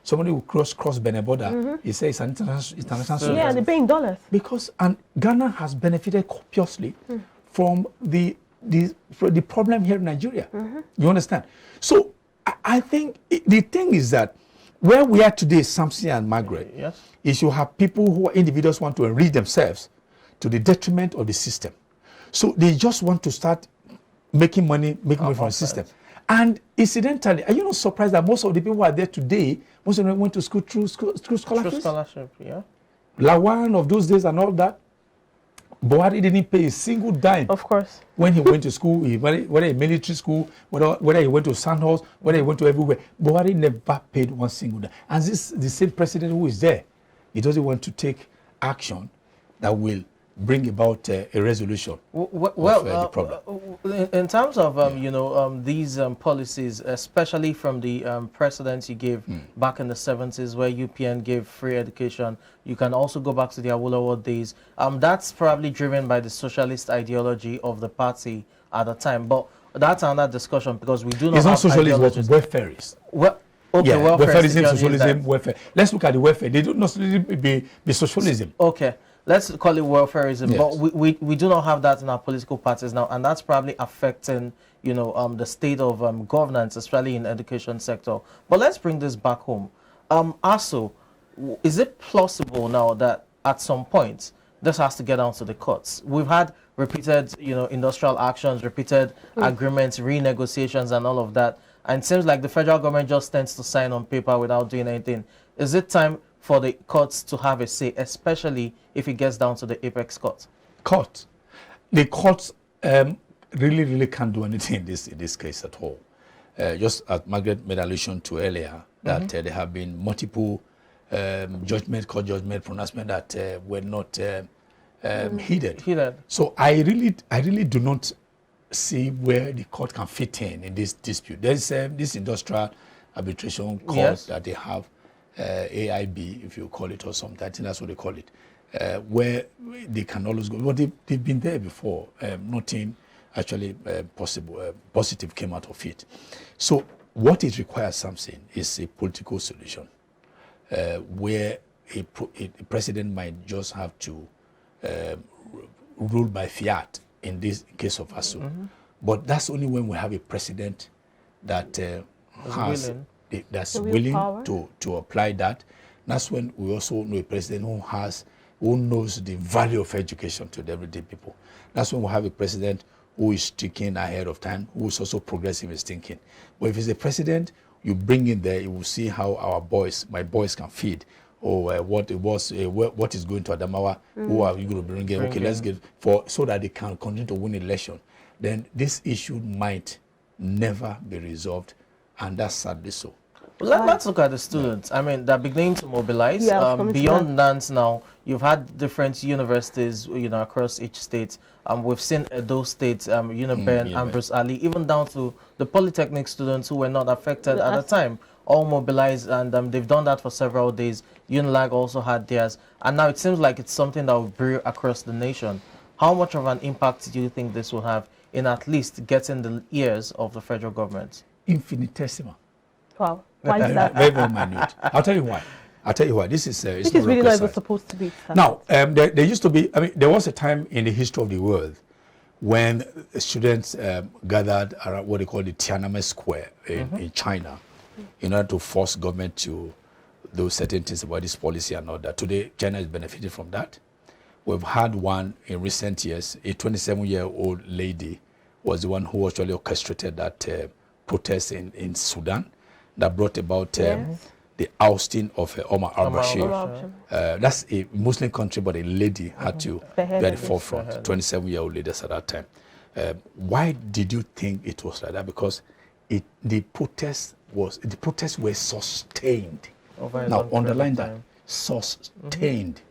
somebody who cross Benin border, he says it's an international student. Yeah, they're paying dollars. Because Ghana has benefited copiously from the problem here in Nigeria. You understand? So I think the thing is that where we are today, Samson and Margaret, is you have people who are individuals want to enrich themselves to the detriment of the system. So they just want to start making money from the system. And incidentally, are you not surprised that most of the people who are there today, most of them went to school through scholarships? Through scholarship, yeah. Lawan of those days and all that. Buhari didn't pay a single dime. Of course. When he went to school, whether in military school, whether he went to Sandhurst, whether he went to everywhere, Buhari never paid one single dime. And this the same president who is there. He doesn't want to take action that will bring about a resolution of the problem. In terms of these policies, especially from the precedents you gave back in the 70s, where UPN gave free education, you can also go back to the Awolowo days. That's probably driven by the socialist ideology of the party at the time. But that's another discussion, because we do not. It's not socialism, it's welfareist. Okay, yeah, welfarism, socialism, welfare. Let's look at the welfare. They don't necessarily be socialism. Okay. Let's call it welfarism, yes. But we do not have that in our political parties now, and that's probably affecting, the state of governance, especially in the education sector. But let's bring this back home. ASUU, is it plausible now that at some point this has to get down to the courts? We've had repeated, industrial actions, repeated agreements, renegotiations, and all of that, and it seems like the federal government just tends to sign on paper without doing anything. Is it time for the courts to have a say, especially if it gets down to the apex court? The courts really can't do anything in this case at all. Just as Margaret made allusion to earlier, that there have been multiple court judgment pronouncement that were not heeded. So I really do not see where the court can fit in this dispute. There's this industrial arbitration court that they have. AIB, if you call it, or something. I think that's what they call it, where they can always go. But they've been there before. Nothing actually positive came out of it. So what it requires, something, is a political solution, where a president might just have to rule by fiat in this case of ASUU. But that's only when we have a president that that's willing to apply that. That's when we also know a president who knows the value of education to the everyday people. That's when we have a president who is thinking ahead of time, who is also progressive in his thinking. But if it's a president you bring in there, you will see how my boys can feed, or what is going to Adamawa, who are you going to bring in? Okay, let's get so that they can continue to win election. Then this issue might never be resolved, and that's sadly so. Let's look at the students. I mean, they're beginning to mobilize. Beyond NANS now, you've had different universities, across each state. We've seen those states, Ben, Ambrose Ali, even down to the polytechnic students who were not affected at the time, all mobilized, and they've done that for several days. UNILAG also had theirs, and now it seems like it's something that will brew across the nation. How much of an impact do you think this will have in at least getting the ears of the federal government? Infinitesimal. Wow. Why is that? Very, very minute. I'll tell you why. This is really not even supposed to be. Now, there used to be, there was a time in the history of the world when students gathered around what they call the Tiananmen Square in China in order to force government to do certain things about this policy and all that. Today, China is benefiting from that. We've had one in recent years. A 27-year-old lady was the one who actually orchestrated that protest in Sudan that brought about the ousting of Omar al-Bashir. That's a Muslim country, but a lady had to be at the forefront, 27-year-old lady at that time. Why did you think it was like that? Because the protests were sustained. Now, underline that, sustained.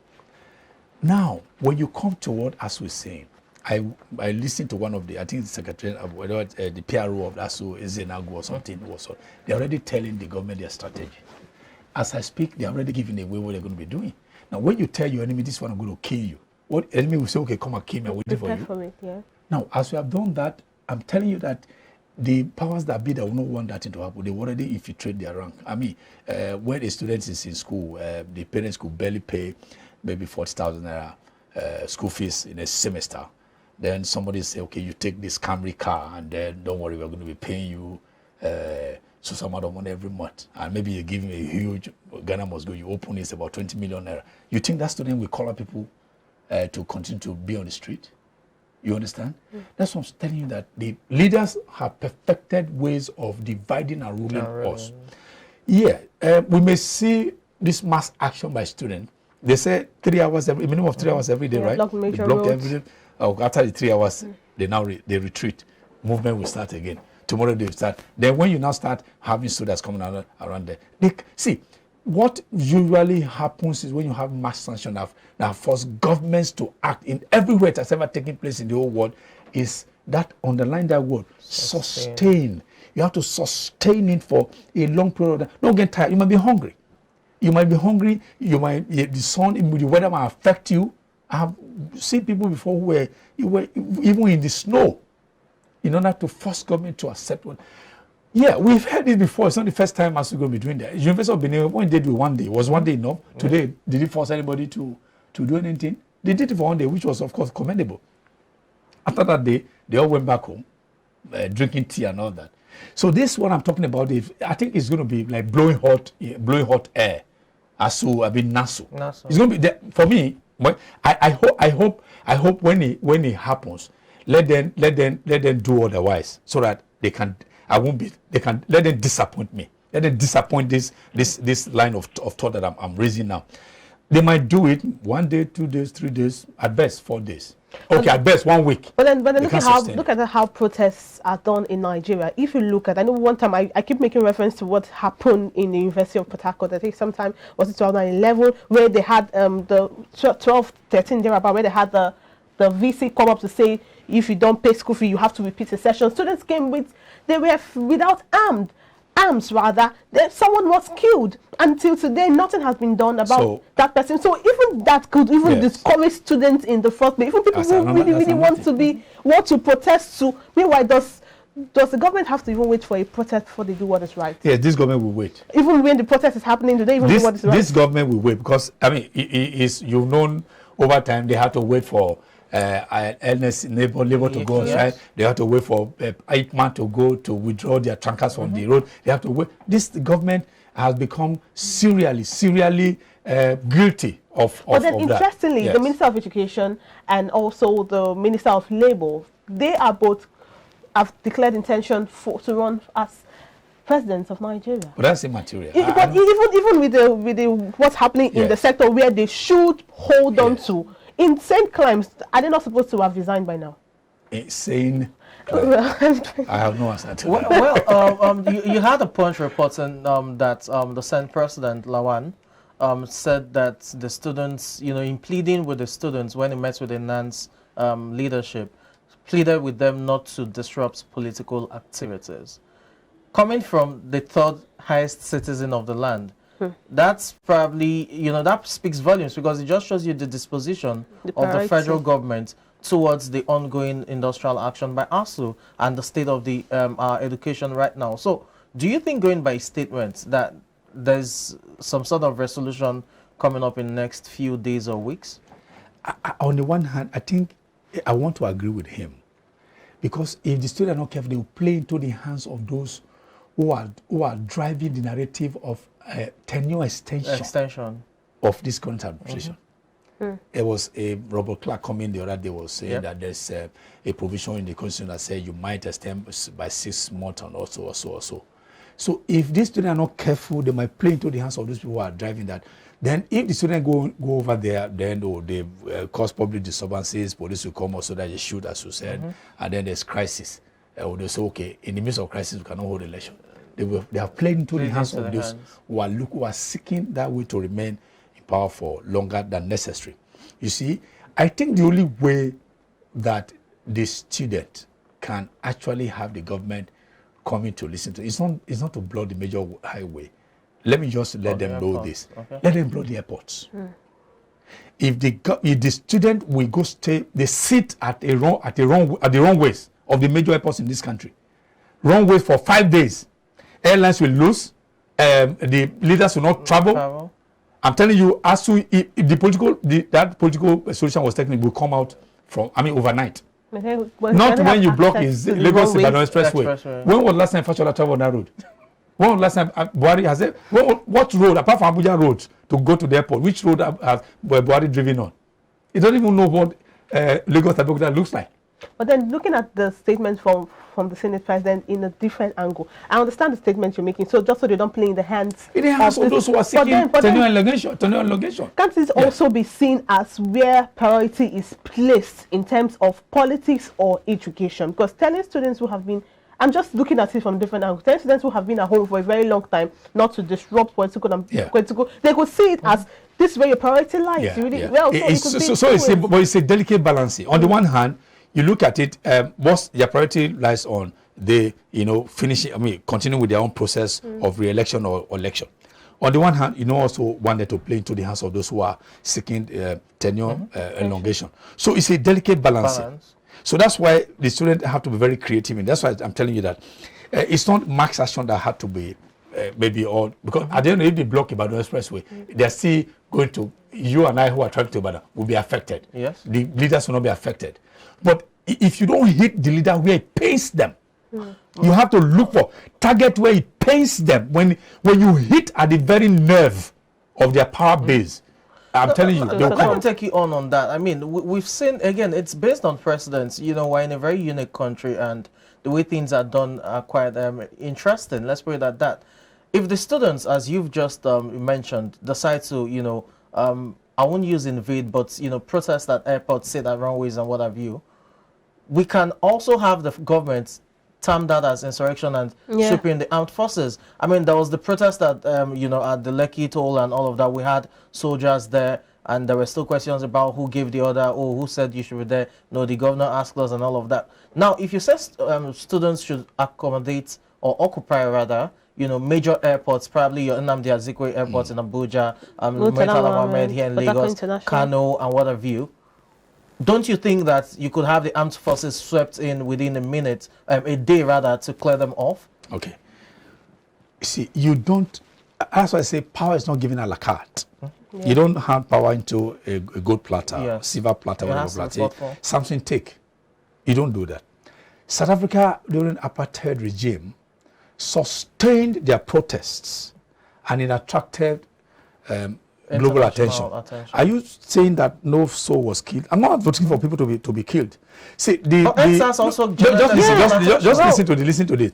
Now, when you come to what ASUU is saying, I listened to one of the, I think the secretary of the PRO of ASUU, Ezenagu or something. They're already telling the government their strategy. As I speak, they're already giving away what they're going to be doing. Now, when you tell your enemy, this one, I'm going to kill you, what enemy will say, okay, come and kill me, I'm waiting for you. Yeah. Now, as we have done that, I'm telling you that the powers that be that will not want that to happen, they already infiltrate their rank. I mean, when a student is in school, the parents could barely pay maybe 40,000 naira school fees in a semester. Then somebody say, okay, you take this Camry car, and then don't worry, we're going to be paying you so some amount of money every month. And maybe you give him a huge, Ghana must go, you open it's about 20 million naira. You think that student will call up people to continue to be on the street? You understand? That's what I'm telling you, that the leaders have perfected ways of dividing and ruling us. Yeah, we may see this mass action by students. They say 3 hours, a minimum of 3 hours every day, right? Block major they block roads. every day. After the 3 hours, they now they retreat. Movement will start again. Tomorrow they will start. Then when you now start having students coming around there, see, what usually happens is when you have mass sanction that force governments to act in everywhere that's ever taken place in the whole world, is that underline that word, sustain. You have to sustain it for a long period. Don't get tired. You might be hungry. You might be hungry. You might, the sun, the weather might affect you. I have seen people before who were even in the snow in order to force government to accept one. Yeah, we've heard it before. It's not the first time ASUU going to be doing that. University of Benin, when they do 1 day, was 1 day enough? Today, did it force anybody to do anything? They did it for 1 day, which was, of course, commendable. After that day, they all went back home, drinking tea and all that. So this one I'm talking about, I think it's going to be like blowing hot air. ASUU, NASU. It's going to be there for me. I hope when it happens, let them do otherwise, so that they can let them disappoint me. Let them disappoint this line of thought that I'm raising now. They might do it 1 day, 2 days, 3 days, at best 4 days. Okay, at best 1 week. But then look at how protests are done in Nigeria. If you look at, I know one time I keep making reference to what happened in the University of Port Harcourt. I think sometime was it 2011, where they had the 12, 13 thereabout, where they had the VC come up to say, if you don't pay school fee, you have to repeat the session. Students came they were without arms rather. Someone was killed. Until today, nothing has been done about that person. So even that could discourage students in the first place. Even people who really want to protest too. Meanwhile, does the government have to even wait for a protest before they do what is right? Yes, this government will wait. Even when the protest is happening, do they even do what is right? This government will wait, because I mean, you've known over time they had to wait for illness labor to go outside. They have to wait for IBrand to go to withdraw their tankers from the road. They have to wait. The government has become serially guilty of But then, interestingly, that. The Minister of Education and also the Minister of Labour, they are both have declared intention to run as presidents of Nigeria. But that's immaterial. But even with the what's happening in the sector where they should hold on to. Insane crimes, are they not supposed to have resigned by now? Insane crimes. I have no answer to that. Well, you had a Punch reporting that the Senate President Lawan said that the students, in pleading with the students when he met with the NANS leadership, pleaded with them not to disrupt political activities. Coming from the third highest citizen of the land, that's probably, that speaks volumes, because it just shows you the disposition of the federal government towards the ongoing industrial action by ASUU and the state of the our education right now. So do you think, going by statements, that there's some sort of resolution coming up in the next few days or weeks? On the one hand, I think I want to agree with him, because if the students are not careful, they will play into the hands of those who are driving the narrative of tenure extension of this current administration. It was a Robert Clark coming the other day was saying that there's a provision in the constitution that says you might extend by 6 months and also. So if these students are not careful, they might play into the hands of those people who are driving that. Then if the students go over there, then they cause public disturbances, police will come also, that they shoot, as you said, and then there's crisis. They say, okay, in the midst of crisis, we cannot hold election. They have played into the hands of those who are seeking that way to remain in power for longer than necessary. You see, I think the only way that the student can actually have the government coming to listen to it's not to block the major highway. Let me just let them know this. Let them block the airports. If the student will they sit at the wrong ways of the major airports in this country, runways for 5 days. Airlines will lose. The leaders will not travel. I'm telling you, ASUU, if that political solution was taken, it will come out from, overnight. Not when you block is Lagos Ibadan Expressway. When was last time Fashola traveled on that road? When was last time Buhari has it? What road, apart from Abuja road, to go to the airport, which road has Buhari driven on? He doesn't even know what Lagos Abuja looks like. But then looking at the statement from the Senate President in a different angle, I understand the statement you're making. So just so they don't play in the hands of those who are seeking tenure elongation. Can't this also be seen as where priority is placed in terms of politics or education? Because telling students who have been, I'm just looking at it from different angles, telling students who have been at home for a very long time not to disrupt political and political, they could see it as this is where your priority lies. It's a delicate balancing. On the one hand, you look at it, what's their priority lies on the, continuing with their own process of re-election or election. On the one hand, also wanted to play into the hands of those who are seeking tenure elongation. So it's a delicate balancing. So that's why the students have to be very creative. And that's why I'm telling you that it's not max action that had to be maybe all, because at the end of the block about the expressway, they're still going to, you and I who are traveling to Ibadan will be affected. Yes. The leaders will not be affected. But if you don't hit the leader where it pains them, you have to look for target where it pains them. When you hit at the very nerve of their power base, I'm telling you, they'll come. Let me take you on that. I mean, we've seen, again, it's based on precedents. We're in a very unique country, and the way things are done are quite interesting. Let's put it at that. If the students, as you've just mentioned, decide to, I won't use invade, but, protest at airports, sit at runways and what have you, we can also have the government term that as insurrection and sweep in the armed forces. I mean, there was the protest at, at the Lekki toll and all of that. We had soldiers there, and there were still questions about who gave the order, or who said you should be there. No, the governor asked us and all of that. Now, if you say students should accommodate or occupy, rather, major airports, probably your Nnamdi Azikiwe airports in Abuja, Murtala Mohammed here in Lagos, Kano, and what have you, don't you think that you could have the armed forces swept in within a day rather, to clear them off? Okay. See, you don't, that's why I say power is not given a la carte. You don't hand power into a gold platter, silver platter, whatever platter. Something take. You don't do that. South Africa, during apartheid regime, sustained their protests, and it attracted global attention. Are you saying that no soul was killed? I'm not advocating for people to be killed. See, listen to this.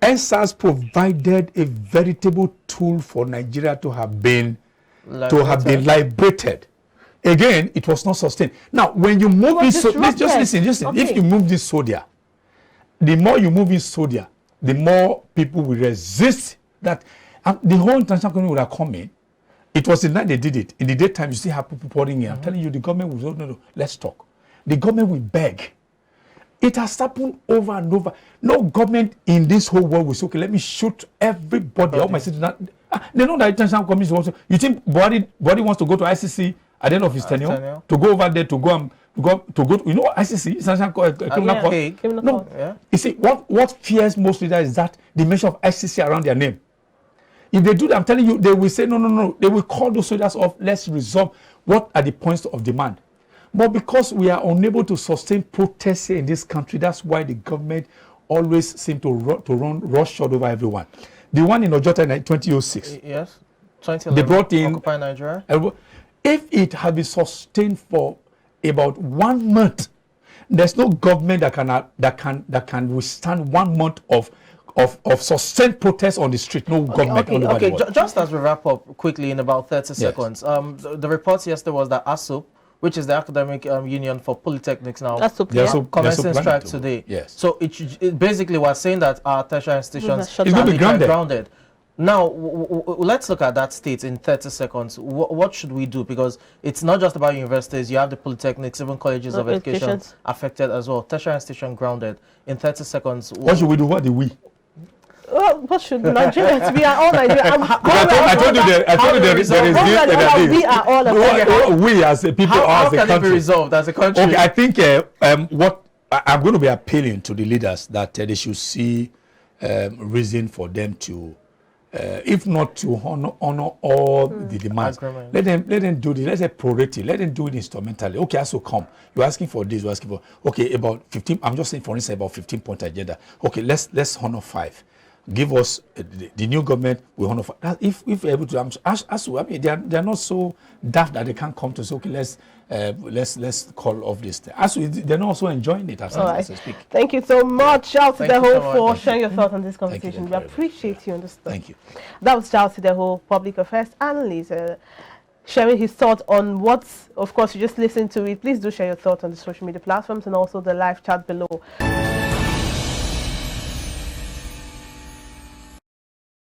NSAS provided a veritable tool for Nigeria to have been liberated. Again, it was not sustained. Now, when you move in, just listen. Okay. If you move in Sodia, the more you move in Sodia, the more people will resist that. And the whole international community would have come in. It was the night they did it. In the daytime, you see how people pouring in. I'm telling you, the government will say, no, let's talk. The government will beg. It has happened over and over. No government in this whole world will say, okay, let me shoot everybody, all my citizens. They know that international community wants to. You think Buhari wants to go to ICC at the end of his tenure? To go over there to go, ICC, International Criminal Court? No. Yeah. You see, what fears most leaders is that the mention of ICC around their name. If they do that, I'm telling you, they will say, no. They will call those soldiers off. Let's resolve what are the points of demand. But because we are unable to sustain protests here in this country, that's why the government always seems to run roughshod over everyone. The one in Ojota in 2006. Yes. 2011. They brought in Occupy Nigeria. If it had been sustained for about 1 month, there's no government that can withstand 1 month of sustained protests on the street. No government. Okay. Just as we wrap up quickly in about 30 seconds, the report yesterday was that ASUU, which is the academic union for polytechnics now, commencing strike today. Yes. So it basically was saying that our tertiary institutions are grounded. Now, let's look at that state in 30 seconds. What should we do? Because it's not just about universities. You have the polytechnics, even colleges of education affected as well. Tertiary institution grounded. In 30 seconds. What should we do? What do we? What should Nigerians? We are all Nigerians. I told you there is this. We are all we as a people, how as a country. How can it be resolved as a country? Okay, I think what I'm going to be appealing to the leaders that they should see reason for them to, if not to honor all the demands, let them do this. Let's say prorate it. Let them do it instrumentally. Okay, so come. You're asking for this. You're asking for about 15. I'm just saying, for instance, about 15-point agenda. Okay, let's honor 5. Give us the new government will honor 5. If we're able to, ASUU, I mean, they're not so daft that they can't come to say, okay, let's call off this thing. ASUU, they're not also enjoying it as I speak. Thank you so much, Charles Sideho, for sharing your thoughts on this conversation. We appreciate you on this. Thank you. That was Charles Sideho, public affairs analyst, sharing his thoughts on what, of course, you just listened to it. Please do share your thoughts on the social media platforms and also the live chat below.